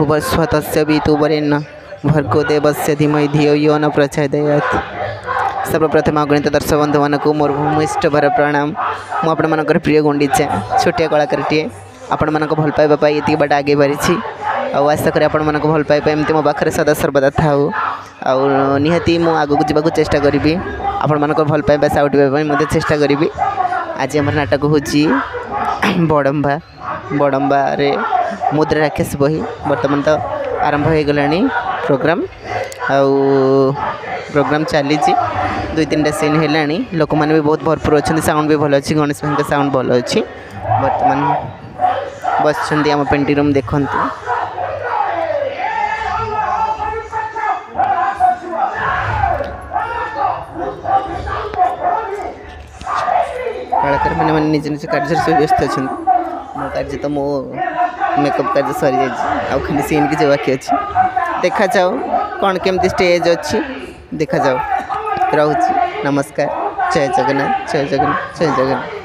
भुवस्व तस्य वितुवरेण्य भर्गो देवस्य धीमहि धियो यो न प्रचोदयात्। सर्वप्रथम अगणित दर्शक बंधु मानक मोर भूमिष्ठ भर प्रणाम। मुझे प्रिय गुंडीचा छोटिया कलाकारटीए आपण मानक भल पाइबा ये बाट आगे पारी आशा करी आपण मानक भल पाइबा एमती मो पाखे सदा सर्वदा थाऊ निहाती मु आगक जावाक चेष्टा करी आपण मानक भल पाइबा साउटापी चेष्टा करी। आज आम नाटक हूँ बड़म्बा बड़म्बा रे मुद्रा राकेश बही बर्तमान तो आरंभ हो गला प्रोग्राम प्रोग्राम चली 2-3टा सीन है लोक मैंने भी बहुत भरपूर अच्छा साउंड भी भल अच्छी गणेश भाई साउंड भल अच्छी बर्तमान बस आम पेंटिंग रूम देखते कलाकार मैंने निज निज कार्य से व्यस्त अच्छा मो कार्य तो मो मेकअप कार्य सरी जाए खाली सीन की बाकी अच्छी देखा जाओ कौन केमती स्टेज अच्छी देखा जाओ। रहुची नमस्कार। जय जगन्नाथ जय जगन्नाथ जय जगन्नाथ।